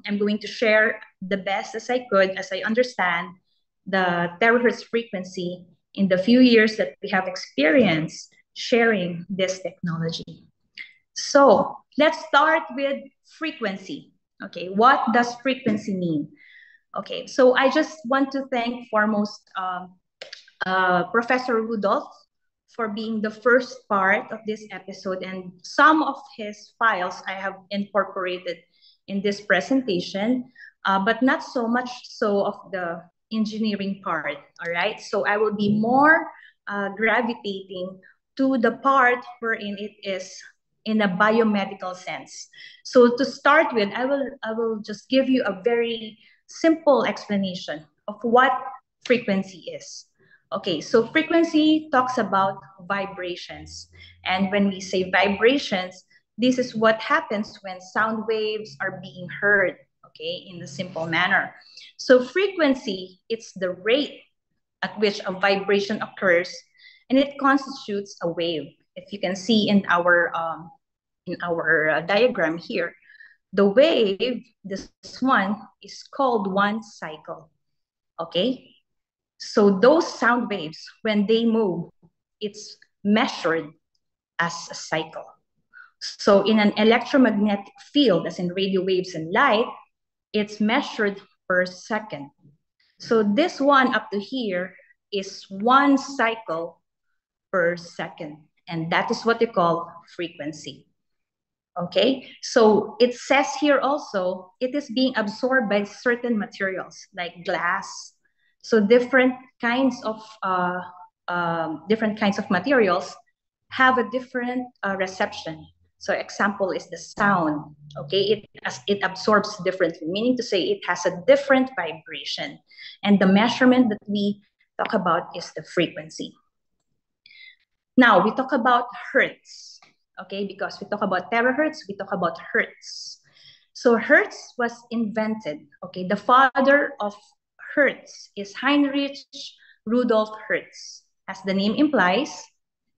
I'm going to share the best as I could, as I understand the terahertz frequency in the few years that we have experienced sharing this technology. So let's start with frequency. Okay, what does frequency mean? Okay, so I just want to thank foremost Professor Rudolph for being the first part of this episode, and some of his files I have incorporated in this presentation, but not so much so of the engineering part, all right? So I will be more gravitating to the part wherein it is in a biomedical sense. So to start with, I will just give you a very simple explanation of what frequency is. Okay, so frequency talks about vibrations. And when we say vibrations, this is what happens when sound waves are being heard, okay, in a simple manner. So frequency, it's the rate at which a vibration occurs, and it constitutes a wave. If you can see in our diagram here, the wave, this one, is called one cycle, okay? So those sound waves, when they move, it's measured as a cycle. So in an electromagnetic field, as in radio waves and light, it's measured per second. So this one up to here is one cycle per second. And that is what you call frequency. Okay, so it says here also, it is being absorbed by certain materials like glass. So different kinds of materials have a different reception. So example is the sound. Okay, it absorbs differently, meaning to say it has a different vibration. And the measurement that we talk about is the frequency. Now we talk about hertz. Okay, because we talk about terahertz, we talk about hertz. So hertz was invented. Okay, the father of hertz is Heinrich Rudolf Hertz. As the name implies,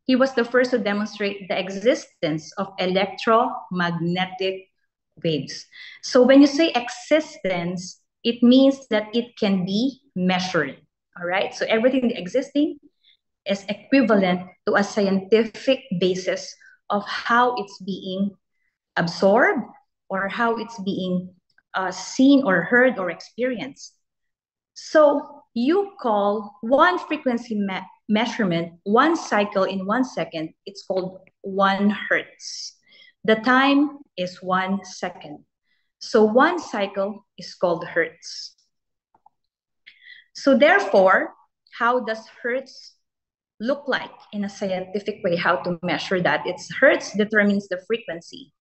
he was the first to demonstrate the existence of electromagnetic waves. So when you say existence, it means that it can be measured. All right, so everything existing is equivalent to a scientific basis of how it's being absorbed or how it's being seen or heard or experienced. So you call one frequency measurement, one cycle in 1 second, it's called 1 hertz. The time is 1 second. So one cycle is called hertz. So therefore, how does hertz look like in a scientific way? How to measure that? It's hertz determines the frequency,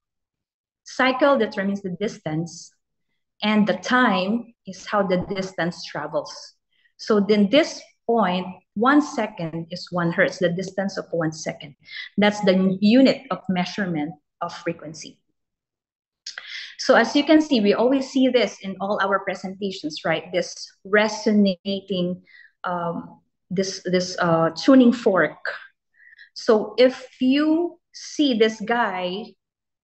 cycle determines the distance, and the time is how the distance travels. So then this point, 1 second is 1 hertz, the distance of 1 second. That's the unit of measurement of frequency. So as you can see, we always see this in all our presentations, right? This resonating, this tuning fork. So if you see this guy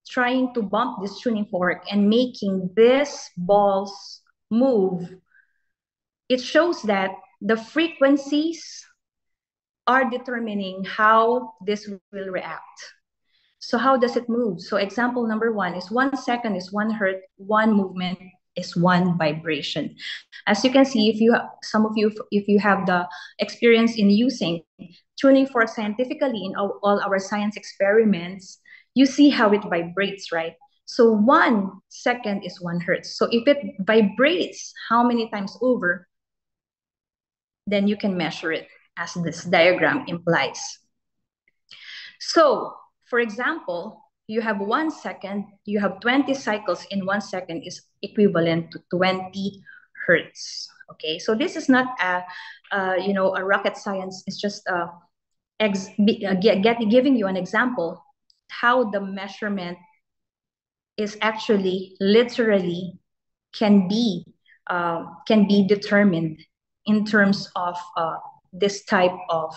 trying to bump this tuning fork and making this balls move, it shows that the frequencies are determining how this will react. So how does it move? So example number 1 is 1 second is 1 hertz, 1 movement is 1 vibration. As you can see, some of you have the experience in using tuning fork scientifically in all our science experiments, you see how it vibrates, right? So 1 second is 1 hertz. So if it vibrates how many times over, then you can measure it, as this diagram implies. So for example, you have 1 second, you have 20 cycles in 1 second is equivalent to 20 hertz. Okay, so this is not a rocket science. It's just giving you an example how the measurement is actually literally can be determined in terms of this type of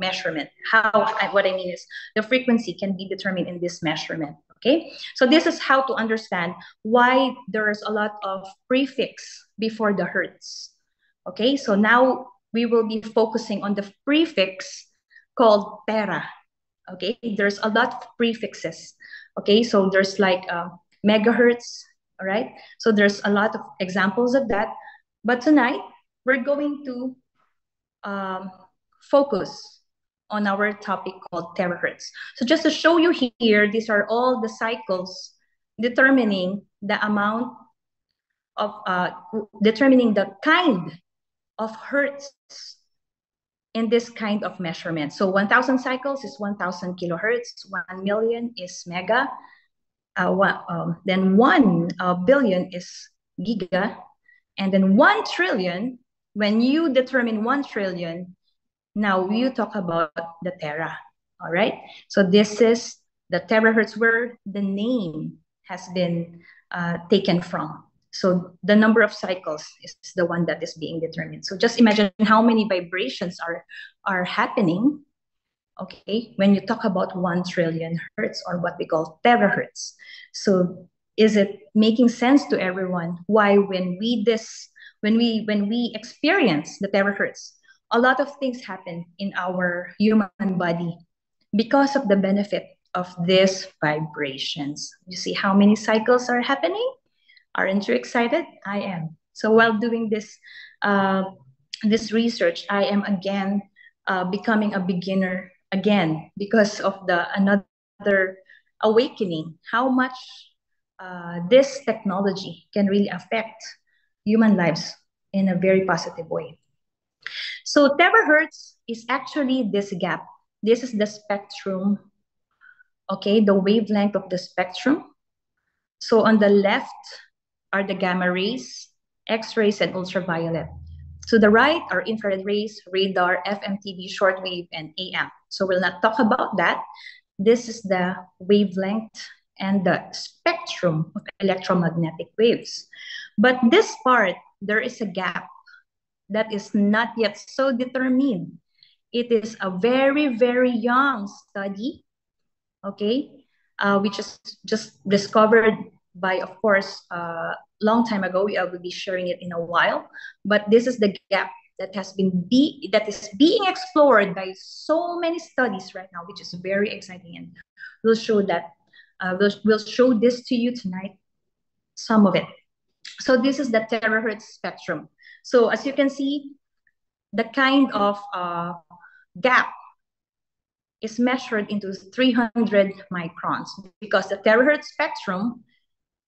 measurement. What I mean is the frequency can be determined in this measurement. Okay, so this is how to understand why there's a lot of prefix before the hertz. Okay, so now we will be focusing on the prefix called tera. Okay, there's a lot of prefixes. Okay, so there's like megahertz, all right? So there's a lot of examples of that. But tonight, we're going to focus on our topic called terahertz. So just to show you here, these are all the cycles determining the amount of, determining the kind of hertz in this kind of measurement. So 1,000 cycles is 1,000 kilohertz, 1 million is mega, then 1 billion is giga, and then 1 trillion, when you determine 1 trillion, now you talk about the tera, all right? So this is the terahertz where the name has been taken from. So the number of cycles is the one that is being determined. So just imagine how many vibrations are happening, okay, when you talk about 1 trillion hertz, or what we call terahertz. So is it making sense to everyone why when we experience the terahertz, a lot of things happen in our human body because of the benefit of these vibrations? You see how many cycles are happening? Aren't you excited? I am. So while doing this this research, I am again becoming a beginner again because of another awakening how much this technology can really affect human lives in a very positive way. So terahertz is actually this gap. This is the spectrum, okay, the wavelength of the spectrum. So on the left are the gamma rays, X-rays, and ultraviolet. To the right are infrared rays, radar, FMTV, shortwave, and AM. So we'll not talk about that. This is the wavelength and the spectrum of electromagnetic waves. But this part, there is a gap that is not yet so determined. It is a very, very young study, okay, which is just discovered by, of course, a long time ago. I will be sharing it in a while, but this is the gap that is being explored by so many studies right now, which is very exciting, and we'll show that. We'll show this to you tonight, some of it. So this is the terahertz spectrum. So as you can see, the kind of gap is measured into 300 microns, because the terahertz spectrum,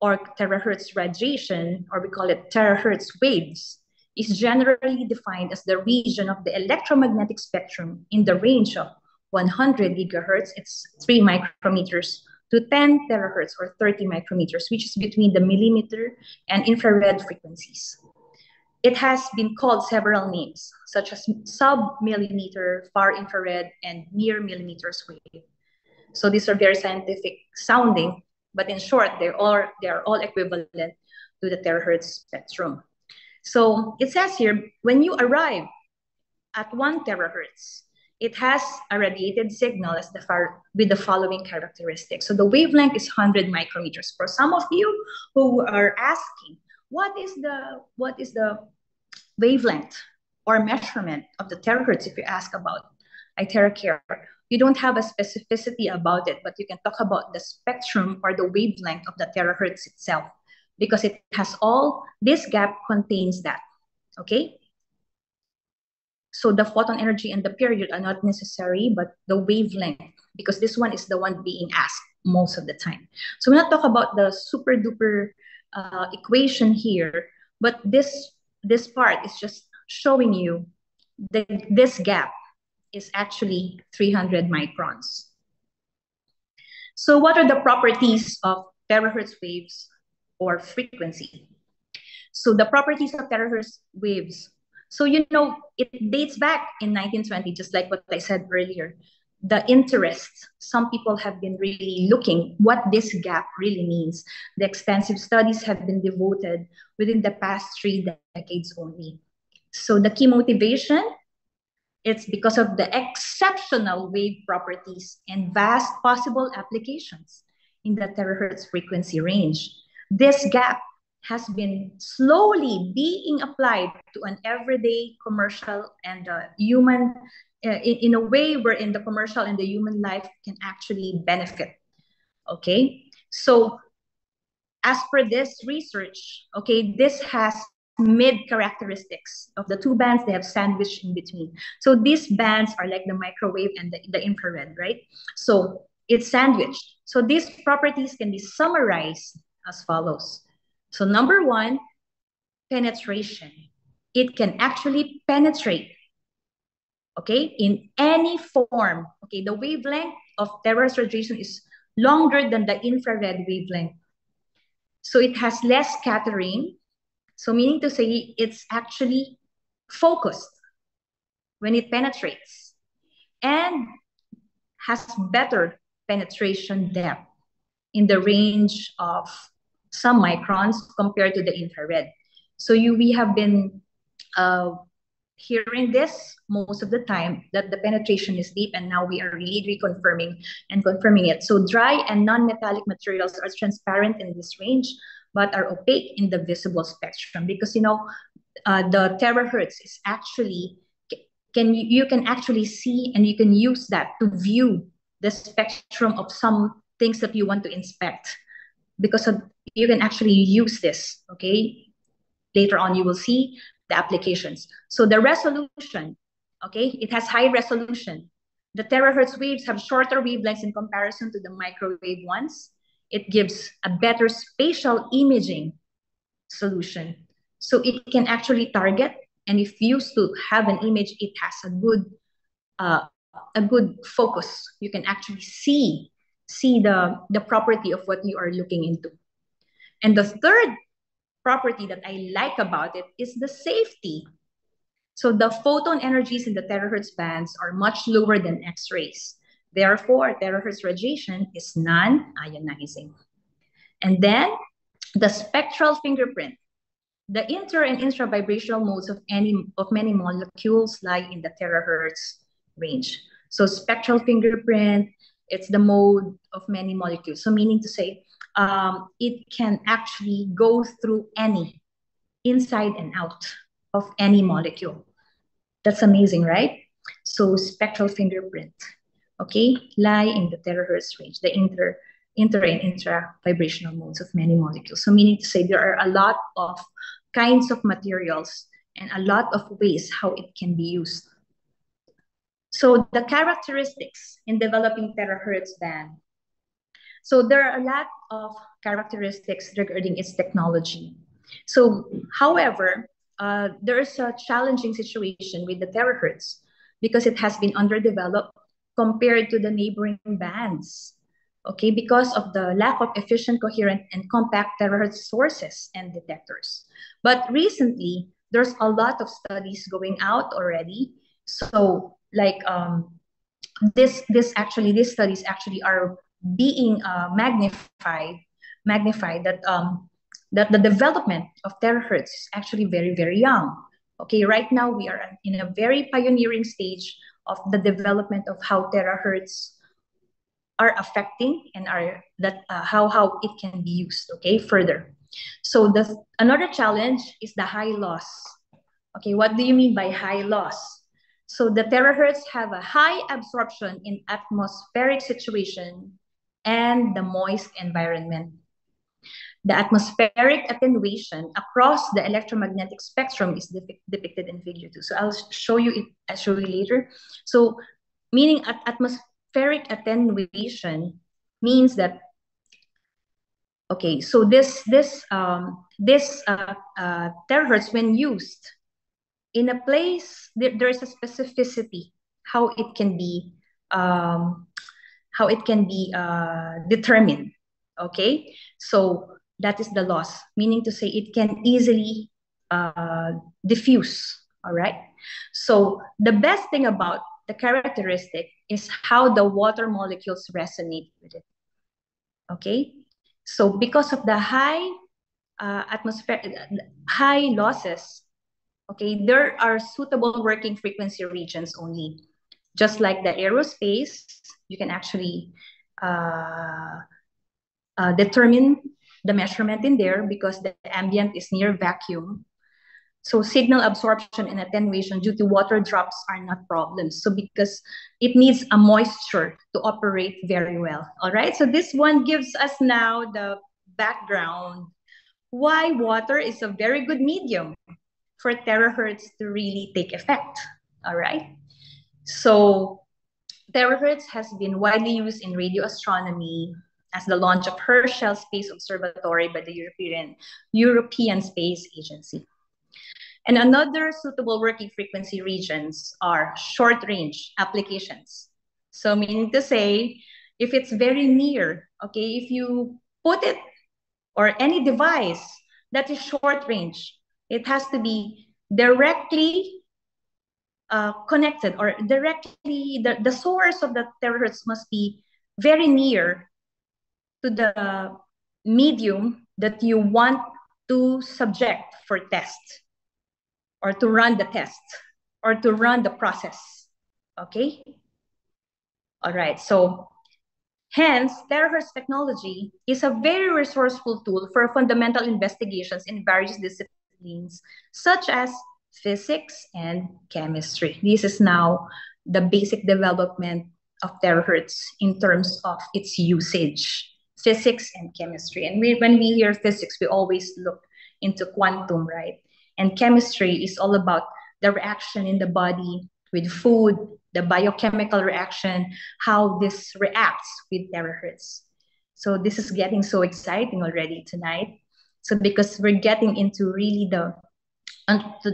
or terahertz radiation, or we call it terahertz waves, is generally defined as the region of the electromagnetic spectrum in the range of 100 gigahertz, it's 3 micrometers, to 10 terahertz, or 30 micrometers, which is between the millimeter and infrared frequencies. It has been called several names, such as sub-millimeter, far infrared, and near millimeters wave. So these are very scientific sounding, but in short, they are all equivalent to the terahertz spectrum. So it says here, when you arrive at 1 terahertz, it has a radiated signal with the following characteristics. So the wavelength is 100 micrometers. For some of you who are asking, what is the wavelength or measurement of the terahertz? If you ask about iTeraCare, you don't have a specificity about it, but you can talk about the spectrum or the wavelength of the terahertz itself, because it has all, this gap contains that, okay? So the photon energy and the period are not necessary, but the wavelength, because this one is the one being asked most of the time. So we're not talking about the super duper equation here, but this part is just showing you that this gap is actually 300 microns. So what are the properties of terahertz waves or frequency? So the properties of terahertz waves. So, you know, it dates back in 1920, just like what I said earlier. The interest, some people have been really looking what this gap really means. The extensive studies have been devoted within the past 3 decades only. So the key motivation, it's because of the exceptional wave properties and vast possible applications. in the terahertz frequency range. This gap has been slowly being applied to an everyday commercial and human, in a way wherein the commercial and the human life can actually benefit. Okay, so as per this research, okay, this has mid characteristics of the two bands. They have sandwiched in between. So these bands are like the microwave and the infrared, right? So it's sandwiched. So these properties can be summarized as follows. So number one, penetration. It can actually penetrate, okay, in any form. Okay, the wavelength of terahertz radiation is longer than the infrared wavelength. So it has less scattering. So meaning to say it's actually focused when it penetrates and has better penetration depth in the range of some microns compared to the infrared. So we have been hearing this most of the time, that the penetration is deep, and now we are really reconfirming and confirming it. So dry and non-metallic materials are transparent in this range, but are opaque in the visible spectrum, because the terahertz is actually, you can actually see, and you can use that to view the spectrum of some things that you want to inspect, because you can actually use this. Okay, later on you will see the applications. So the resolution, okay, it has high resolution. The terahertz waves have shorter wavelengths in comparison to the microwave ones. It gives a better spatial imaging solution. So it can actually target, and if used to have an image, it has a good focus. You can actually see the property of what you are looking into. And the third property that I like about it is the safety. So the photon energies in the terahertz bands are much lower than X-rays. Therefore, terahertz radiation is non-ionizing. And then the spectral fingerprint. The inter and intra-vibrational modes of many molecules lie in the terahertz range. So spectral fingerprint, it's the mode of many molecules. So meaning to say, it can actually go through any, inside and out of any molecule. That's amazing, right? So spectral fingerprint, okay, lie in the terahertz range, the inter and intra-vibrational modes of many molecules. So meaning to say, there are a lot of kinds of materials and a lot of ways how it can be used. So the characteristics in developing terahertz band. So there are a lot of characteristics regarding its technology. So, however, there is a challenging situation with the terahertz because it has been underdeveloped compared to the neighboring bands. Okay, because of the lack of efficient, coherent, and compact terahertz sources and detectors. But recently, there's a lot of studies going out already. So, like these studies actually are being magnified that the development of terahertz is actually very, very young. Okay, right now we are in a very pioneering stage of the development of how terahertz are affecting and how it can be used. Okay, further. So another challenge is the high loss. Okay, what do you mean by high loss? So the terahertz have a high absorption in atmospheric situation and the moist environment. The atmospheric attenuation across the electromagnetic spectrum is depicted in figure 2. So I'll show you later. So meaning atmospheric attenuation means that, okay, so this terahertz, when used in a place, there is a specificity how it can be determined. Okay, so that is the loss, meaning to say it can easily diffuse. All right, so the best thing about the characteristic is how the water molecules resonate with it. Okay, so because of the high high losses, okay, there are suitable working frequency regions only. Just like the aerospace, you can actually determine the measurement in there because the ambient is near vacuum. So signal absorption and attenuation due to water drops are not problems. So because it needs a moisture to operate very well. All right, so this one gives us now the background why water is a very good medium for terahertz to really take effect. All right, so terahertz has been widely used in radio astronomy as the launch of Herschel Space Observatory by the European Space Agency. And another suitable working frequency regions are short-range applications. So meaning to say, if it's very near, okay, if you put it or any device that is short-range, it has to be directly connected or directly, the source of the terahertz must be very near to the medium that you want to subject for test or to run the test or to run the process, okay? All right, so hence, terahertz technology is a very resourceful tool for fundamental investigations in various disciplines, such as physics and chemistry. This is now the basic development of terahertz in terms of its usage, physics and chemistry. And when we hear physics, we always look into quantum, right? And chemistry is all about the reaction in the body with food, the biochemical reaction, how this reacts with terahertz. So this is getting so exciting already tonight. So because we're getting into really the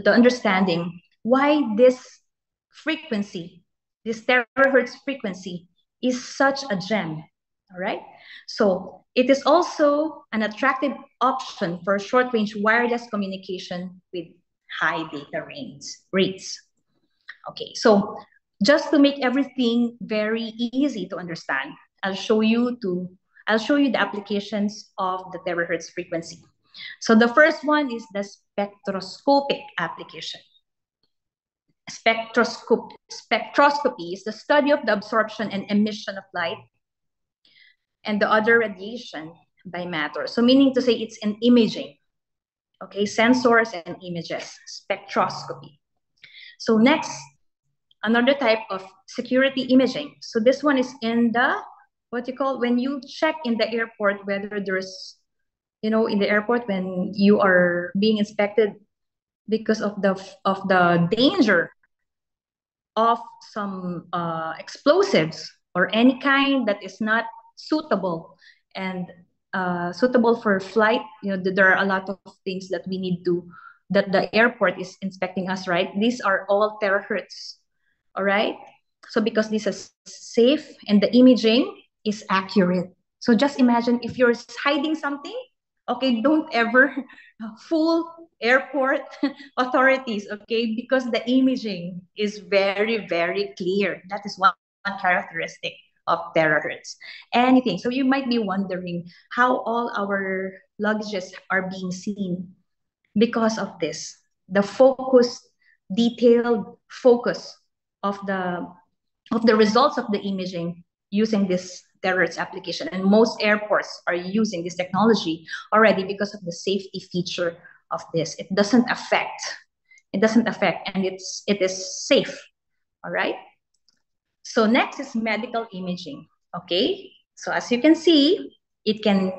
understanding why this frequency, this terahertz frequency is such a gem, all right? So it is also an attractive option for short-range wireless communication with high data rates. Okay, so just to make everything very easy to understand, I'll show you the applications of the terahertz frequency. So the first one is the spectroscopic application. Spectroscopy is the study of the absorption and emission of light and the other radiation by matter. So meaning to say it's an imaging, okay, sensors and images, spectroscopy. So next, another type of security imaging. So this one is in the, when you check in the airport, whether there's, in the airport when you are being inspected because of the danger of some explosives or any kind that is not suitable and suitable for flight. There are a lot of things that we need to, that the airport is inspecting us, right? These are all terahertz, all right? So because this is safe and the imaging is accurate. So just imagine if you're hiding something, okay, don't ever fool airport authorities, okay? Because the imaging is very, very clear. That is one characteristic of terahertz. Anything. So you might be wondering how all our luggages are being seen because of this. The detailed focus of the results of the imaging using this terahertz application. And most airports are using this technology already because of the safety feature of this. It doesn't affect, and it is safe, all right? So next is medical imaging, okay? So as you can see, it can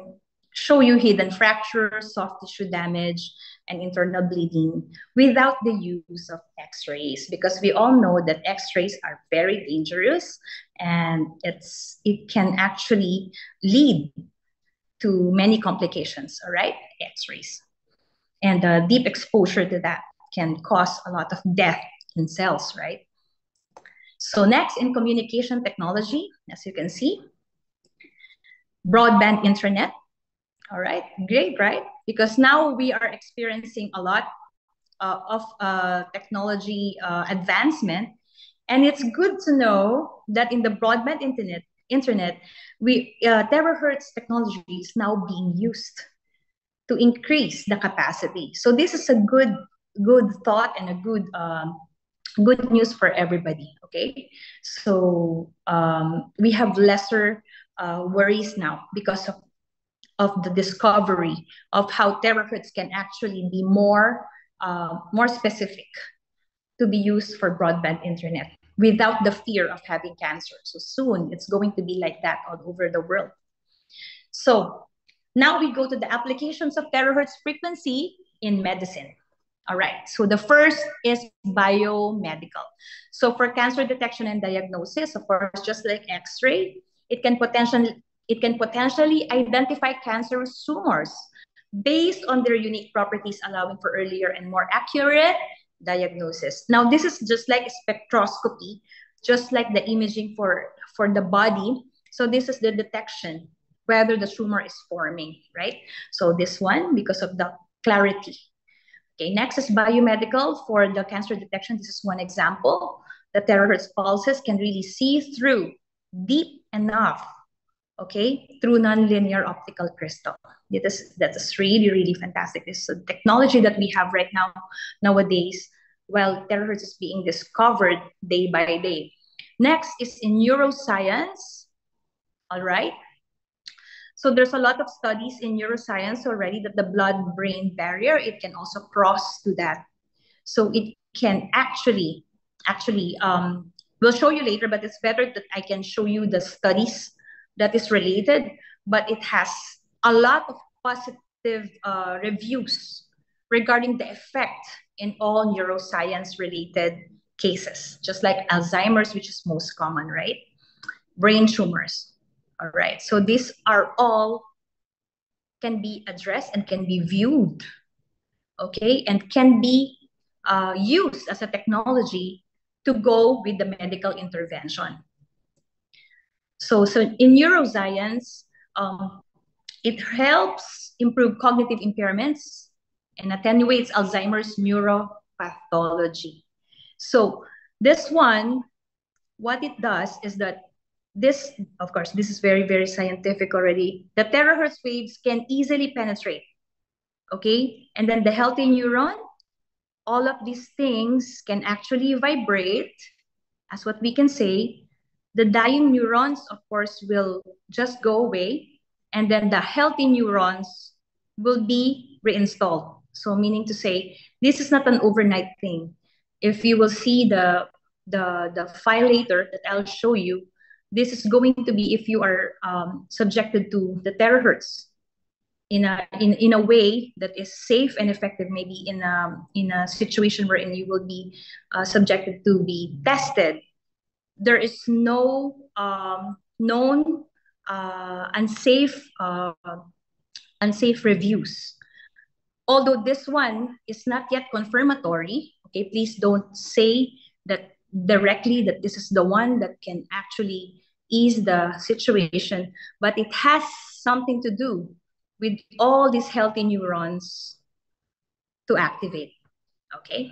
show you hidden fractures, soft tissue damage, and internal bleeding without the use of x-rays, because we all know that x-rays are very dangerous and it can actually lead to many complications, all right, x-rays. And deep exposure to that can cause a lot of death in cells, right? So next, in communication technology, as you can see, broadband internet. All right, great, right? Because now we are experiencing a lot of technology advancement, and it's good to know that in the broadband internet, terahertz technology is now being used to increase the capacity. So this is a good thought and a good news for everybody. Okay, so we have lesser worries now because of of the discovery of how terahertz can actually be more specific to be used for broadband internet without the fear of having cancer. So soon it's going to be like that all over the world. So now we go to the applications of terahertz frequency in medicine. All right, so the first is biomedical. So for cancer detection and diagnosis, of course, just like X-ray, it can potentially identify cancerous tumors based on their unique properties, allowing for earlier and more accurate diagnosis. Now, this is just like spectroscopy, just like the imaging for the body. So this is the detection, whether the tumor is forming, right? So this one, because of the clarity. Okay, next is biomedical. For the cancer detection, this is one example. The terahertz pulses can really see through deep enough, okay, through nonlinear optical crystal. That is really, really fantastic. This is a technology that we have right now, nowadays, while terahertz is being discovered day by day. Next is in neuroscience, all right? So there's a lot of studies in neuroscience already that the blood-brain barrier, it can also cross to that. So it can actually, we'll show you later, but it's better that I can show you the studies that is related, but it has a lot of positive reviews regarding the effect in all neuroscience-related cases, just like Alzheimer's, which is most common, right? Brain tumors. All right, so these are all can be addressed and can be viewed, okay, and can be used as a technology to go with the medical intervention. So in neuroscience, it helps improve cognitive impairments and attenuates Alzheimer's neuropathology. So this one, what it does is that this, of course, this is very, very scientific already. The terahertz waves can easily penetrate, okay? And then the healthy neuron, all of these things can actually vibrate, as what we can say. The dying neurons, of course, will just go away. And then the healthy neurons will be reinstalled. So meaning to say, this is not an overnight thing. If you will see the file later that I'll show you, this is going to be if you are subjected to the terahertz in a way that is safe and effective, maybe in a situation wherein you will be subjected to be tested. There is no known unsafe reviews. Although this one is not yet confirmatory, okay, please don't say that directly that this is the one that can actually ease the situation, but it has something to do with all these healthy neurons to activate, okay?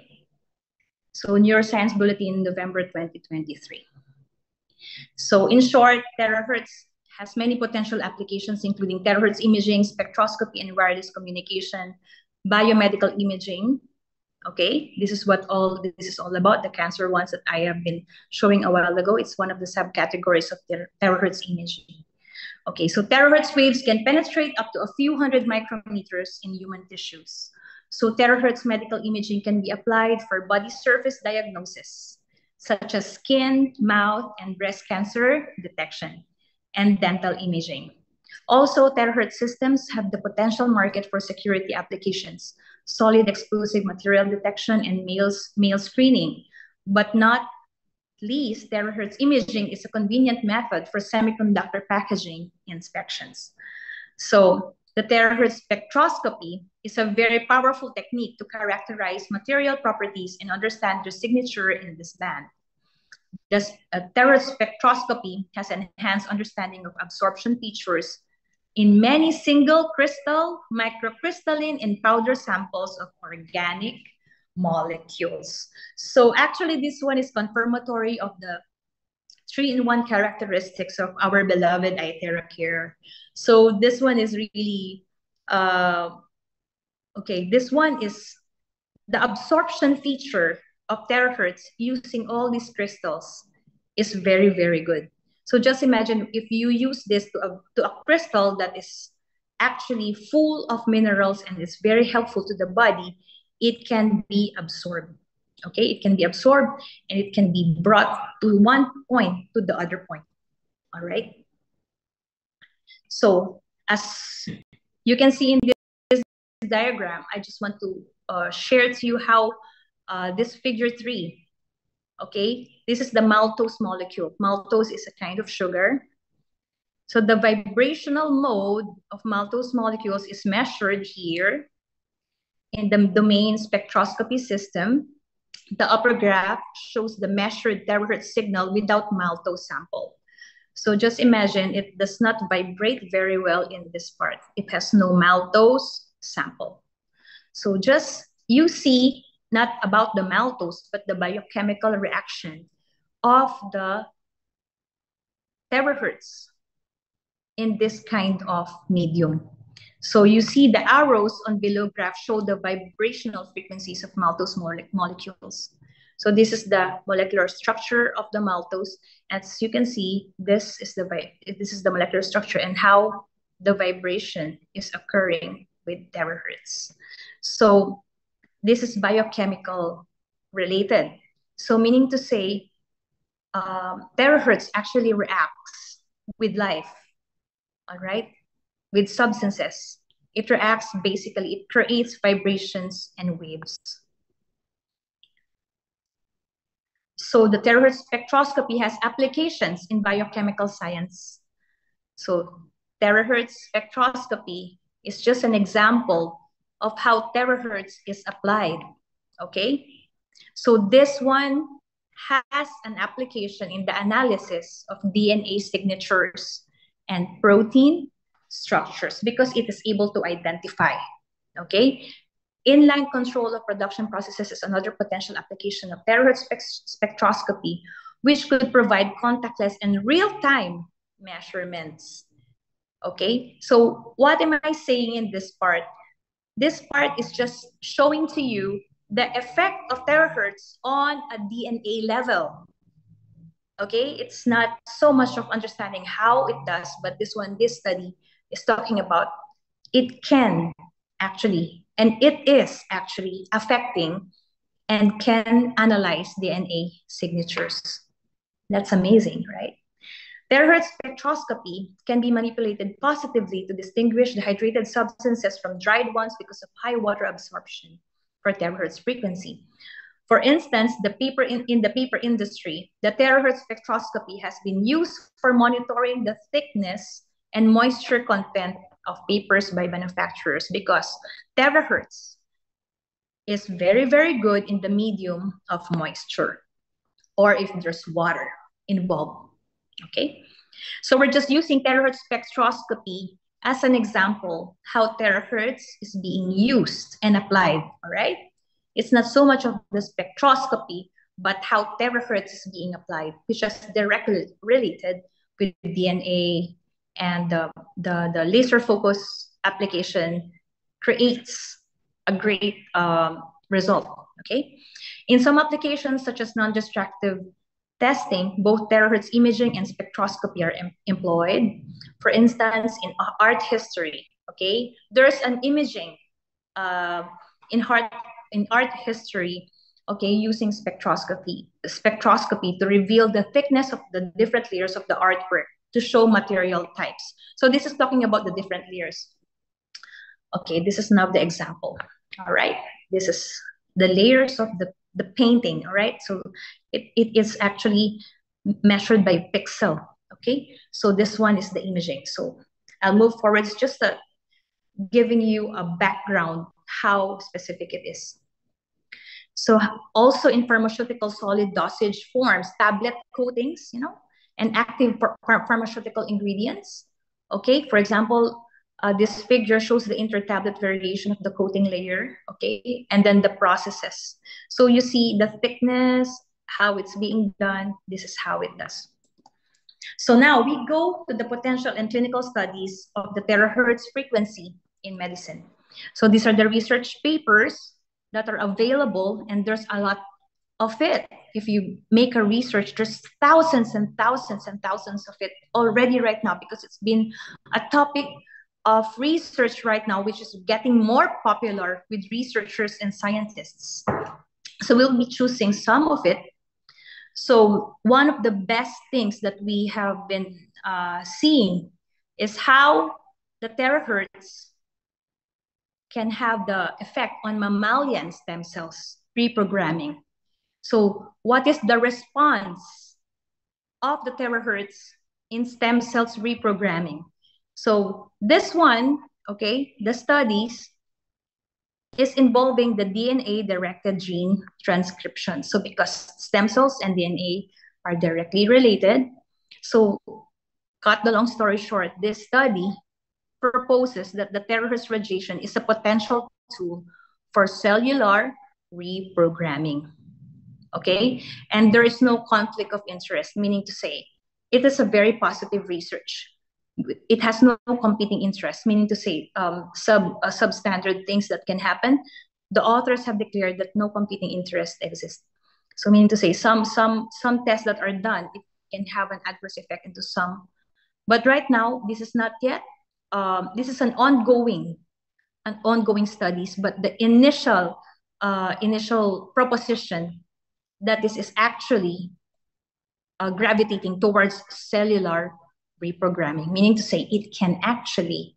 So Neuroscience Bulletin, November 2023. So in short, terahertz has many potential applications, including terahertz imaging, spectroscopy, and wireless communication, biomedical imaging. Okay, this is what all this is all about, the cancer ones that I have been showing a while ago. It's one of the subcategories of terahertz imaging. Okay, so terahertz waves can penetrate up to a few hundred micrometers in human tissues. So terahertz medical imaging can be applied for body surface diagnosis, such as skin, mouth, and breast cancer detection, and dental imaging. Also, terahertz systems have the potential market for security applications, solid explosive material detection, and male screening. But not least, terahertz imaging is a convenient method for semiconductor packaging inspections. So the terahertz spectroscopy is a very powerful technique to characterize material properties and understand their signature in this band. The terahertz spectroscopy has an enhanced understanding of absorption features in many single crystal, microcrystalline, and powder samples of organic molecules. So actually, this one is confirmatory of the 3-in-1 characteristics of our beloved iTeraCare. So this one is really, okay, this one is the absorption feature of terahertz using all these crystals is very, very good. So just imagine if you use this to a crystal that is actually full of minerals and is very helpful to the body, it can be absorbed. Okay, it can be absorbed and it can be brought to one point to the other point. All right. So as you can see in this diagram, I just want to share to you how this figure 3, okay, this is the maltose molecule. Maltose is a kind of sugar. So the vibrational mode of maltose molecules is measured here in the domain spectroscopy system. The upper graph shows the measured terahertz signal without maltose sample. So just imagine it does not vibrate very well in this part. It has no maltose sample. So just you see not about the maltose, but the biochemical reaction of the terahertz in this kind of medium. So you see the arrows on below graph show the vibrational frequencies of maltose molecules. So this is the molecular structure of the maltose. As you can see, this is the molecular structure and how the vibration is occurring with terahertz. So this is biochemical related. So meaning to say, terahertz actually reacts with life, all right, with substances. It reacts, basically, it creates vibrations and waves. So the terahertz spectroscopy has applications in biochemical science. So terahertz spectroscopy is just an example of how terahertz is applied, okay? So this one has an application in the analysis of DNA signatures and protein structures because it is able to identify, okay? Inline control of production processes is another potential application of terahertz spectroscopy, which could provide contactless and real-time measurements. Okay, so what am I saying in this part? This part is just showing to you the effect of terahertz on a DNA level. Okay, it's not so much of understanding how it does, but this study is talking about it can actually, and it is actually affecting and can analyze DNA signatures. That's amazing, right? Terahertz spectroscopy can be manipulated positively to distinguish the hydrated substances from dried ones because of high water absorption for terahertz frequency. For instance, in the paper industry, the terahertz spectroscopy has been used for monitoring the thickness and moisture content of papers by manufacturers because terahertz is very, very good in the medium of moisture or if there's water involved, okay? So we're just using terahertz spectroscopy as an example how terahertz is being used and applied, all right? It's not so much of the spectroscopy, but how terahertz is being applied, which is directly related with DNA, and the laser focus application creates a great result, okay? In some applications, such as non-destructive testing, both terahertz imaging and spectroscopy are employed. For instance, in art history, okay? There's an imaging in art history, okay, using spectroscopy to reveal the thickness of the different layers of the artwork to show material types. So this is talking about the different layers. Okay, this is now the example. All right, this is the layers of the painting. All right, so it is actually measured by pixel. Okay, so this one is the imaging. So I'll move forward. It's just giving you a background how specific it is. So also in pharmaceutical solid dosage forms, tablet coatings, you know, and active pharmaceutical ingredients. Okay, for example, this figure shows the intertablet variation of the coating layer, okay, and then the processes. So you see the thickness, how it's being done. This is how it does. So now we go to the potential and clinical studies of the terahertz frequency in medicine. So these are the research papers that are available, and there's a lot of it. If you make a research, there's thousands and thousands and thousands of it already right now because it's been a topic of research right now, which is getting more popular with researchers and scientists. So we'll be choosing some of it. So one of the best things that we have been seeing is how the terahertz can have the effect on mammalian stem cells reprogramming. So what is the response of the terahertz in stem cells reprogramming? So this one, okay, the studies is involving the DNA-directed gene transcription. So because stem cells and DNA are directly related, so cut the long story short, this study proposes that the terahertz radiation is a potential tool for cellular reprogramming. Okay, and there is no conflict of interest, meaning to say, it is a very positive research. It has no competing interest, meaning to say, substandard things that can happen. The authors have declared that no competing interest exists. So meaning to say, some tests that are done, it can have an adverse effect into some. But right now, this is not yet. This is an ongoing studies, but the initial proposition that this is actually gravitating towards cellular reprogramming, meaning to say it can actually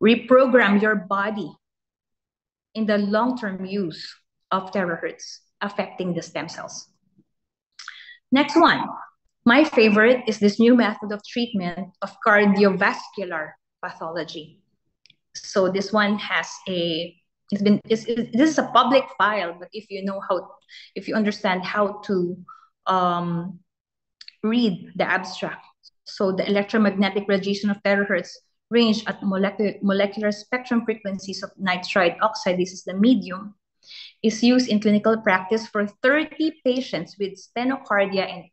reprogram your body in the long-term use of terahertz, affecting the stem cells. Next one, my favorite is this new method of treatment of cardiovascular pathology. So this one has this is a public file, but if you understand how to read the abstract. So the electromagnetic radiation of terahertz range at molecular spectrum frequencies of nitride oxide, this is the medium, is used in clinical practice for 30 patients with stenocardia and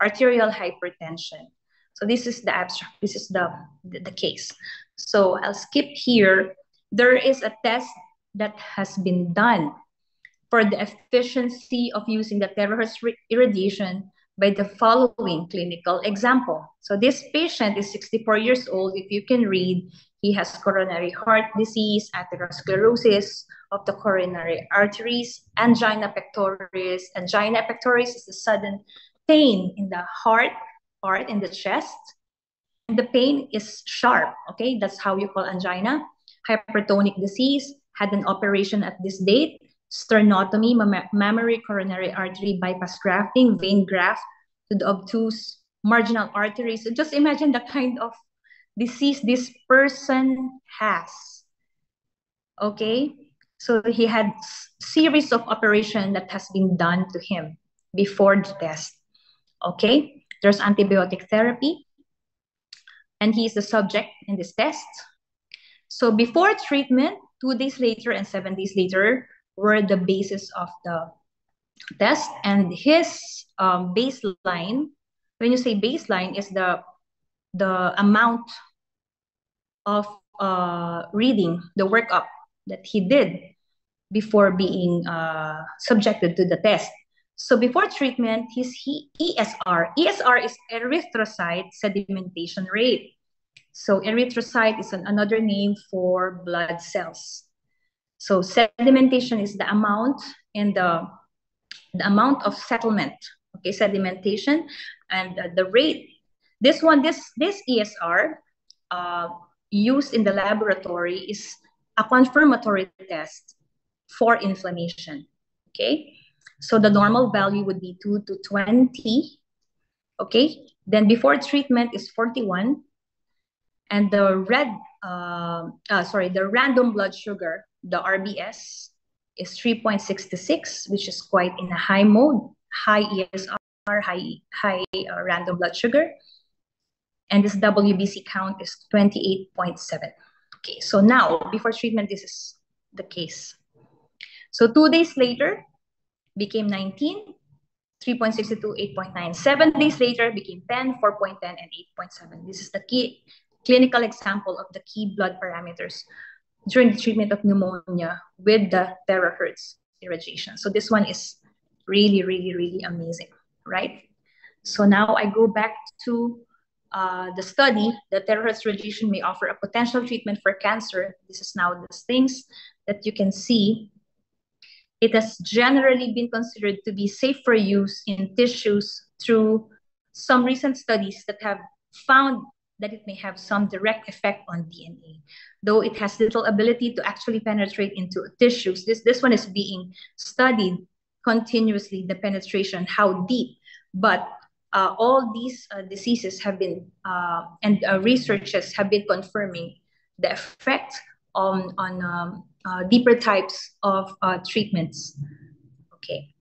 arterial hypertension. So this is the abstract, this is the case. So I'll skip here. There is a test that has been done for the efficiency of using the terahertz irradiation by the following clinical example. So this patient is 64 years old. If you can read, he has coronary heart disease, atherosclerosis of the coronary arteries, angina pectoris. Angina pectoris is the sudden pain in the heart, in the chest. And the pain is sharp, okay? That's how you call angina. Hypertonic disease, had an operation at this date. Sternotomy, mammary coronary artery bypass grafting, vein graft to the obtuse marginal arteries. So just imagine the kind of disease this person has. Okay, so he had series of operation that has been done to him before the test. Okay, there's antibiotic therapy, and he's the subject in this test. So before treatment, 2 days later and 7 days later were the basis of the test, and his baseline, when you say baseline, is the amount of reading, the workup that he did before being subjected to the test. So before treatment, his ESR is erythrocyte sedimentation rate. So erythrocyte is another name for blood cells. So sedimentation is the amount and the amount of settlement, okay, sedimentation, and the rate. This ESR used in the laboratory is a confirmatory test for inflammation, okay? So the normal value would be 2 to 20, okay? Then before treatment is 41, and the random blood sugar, the RBS, is 3.66, which is quite in a high mode, high ESR, high random blood sugar. And this WBC count is 28.7. Okay, so now before treatment, this is the case. So 2 days later, became 19, 3.62, 8.9. 7 days later, became 10, 4.10, and 8.7. This is the key clinical example of the key blood parameters during the treatment of pneumonia with the terahertz irradiation. So this one is really, really, really amazing, right? So now I go back to the study, the terahertz radiation may offer a potential treatment for cancer. This is now the things that you can see. It has generally been considered to be safe for use in tissues through some recent studies that have found that it may have some direct effect on DNA. Though it has little ability to actually penetrate into tissues, this one is being studied continuously, the penetration, how deep. But all these diseases have been, and researchers have been confirming the effect on deeper types of treatments. Okay,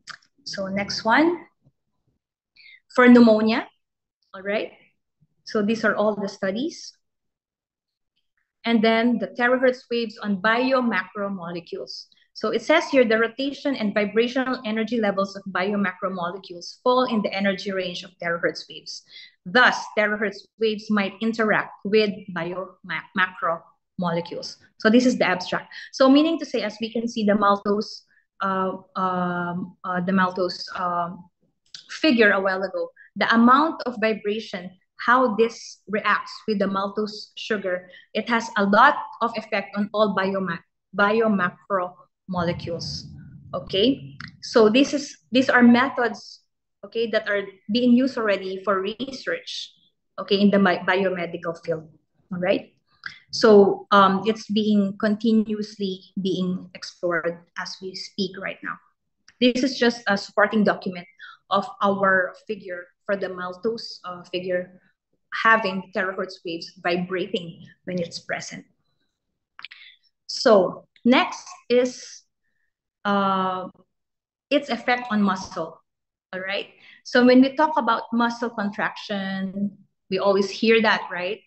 so next one. For pneumonia, all right. So these are all the studies. And then the terahertz waves on biomacromolecules. So it says here the rotation and vibrational energy levels of biomacromolecules fall in the energy range of terahertz waves. Thus, terahertz waves might interact with biomacromolecules. So this is the abstract. So meaning to say, as we can see the maltose figure a while ago, the amount of vibration, how this reacts with the maltose sugar, it has a lot of effect on all biomacromolecules. Okay, so these are methods, okay, that are being used already for research, okay, in the biomedical field. All right, so it's being continuously being explored as we speak right now. This is just a supporting document of our figure for the maltose figure having terahertz waves vibrating when it's present. So next is its effect on muscle, all right? So when we talk about muscle contraction, we always hear that, right?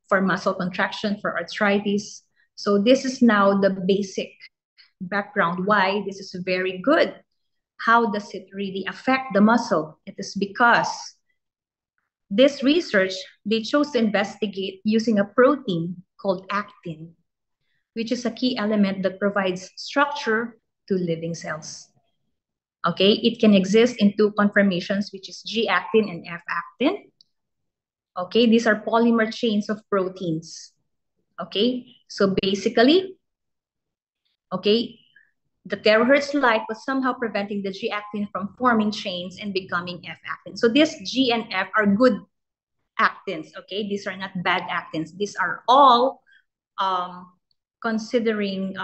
For muscle contraction, for arthritis. So this is now the basic background why this is very good. How does it really affect the muscle? It is because this research, they chose to investigate using a protein called actin, which is a key element that provides structure to living cells. Okay, it can exist in two conformations, which is G-actin and F-actin. Okay, these are polymer chains of proteins. Okay, so basically, okay, the terahertz light was somehow preventing the G-actin from forming chains and becoming F-actin. So this G and F are good actins, okay? These are not bad actins. These are all considering,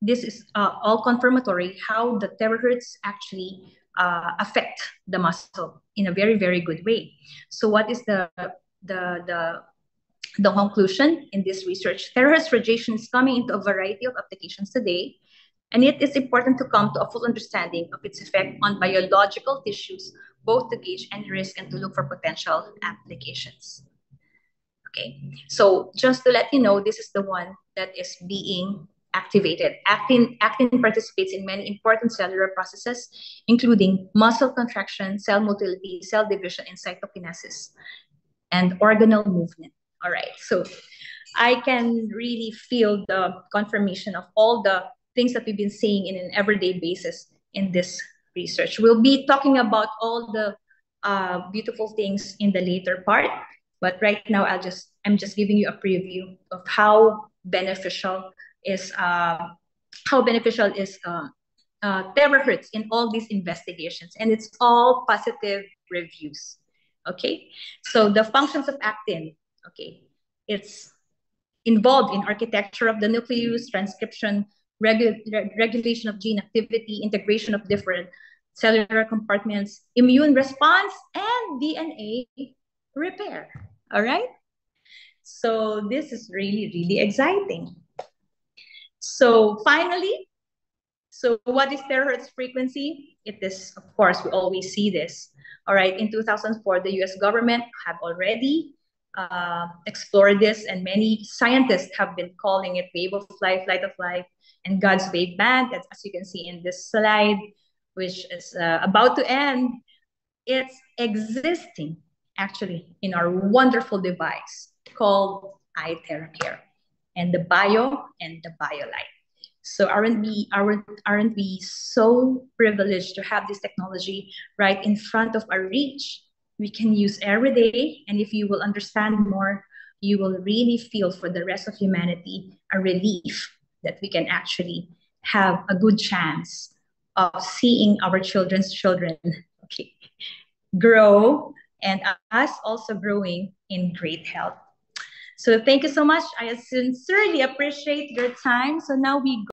this is all confirmatory how the terahertz actually affect the muscle in a very, very good way. So what is the conclusion in this research? Terahertz radiation is coming into a variety of applications today, and it is important to come to a full understanding of its effect on biological tissues, both to gauge any risk and to look for potential applications. Okay, so just to let you know, this is the one that is being activated. Actin participates in many important cellular processes, including muscle contraction, cell motility, cell division, and cytokinesis, and organelle movement. All right, so I can really feel the confirmation of all the things that we've been saying in an everyday basis in this research. We'll be talking about all the beautiful things in the later part, but right now I'm just giving you a preview of how beneficial is terahertz in all these investigations, and it's all positive reviews. Okay, so the functions of actin. Okay, it's involved in architecture of the nucleus, transcription, regulation of gene activity, integration of different cellular compartments, immune response, and DNA repair. All right? So this is really, really exciting. So finally, so what is terahertz frequency? It is, of course, we always see this. All right, in 2004, the US government have already explored this, and many scientists have been calling it wave of life, light of life, and God's wave band, as you can see in this slide, which is about to end. It's existing actually in our wonderful device called iTeraCare and the Bio and the BioLite. So aren't we so privileged to have this technology right in front of our reach? we can use every day. And if you will understand more, you will really feel for the rest of humanity a relief that we can actually have a good chance of seeing our children's children, okay, grow, and us also growing in great health. So thank you so much. I sincerely appreciate your time. So now we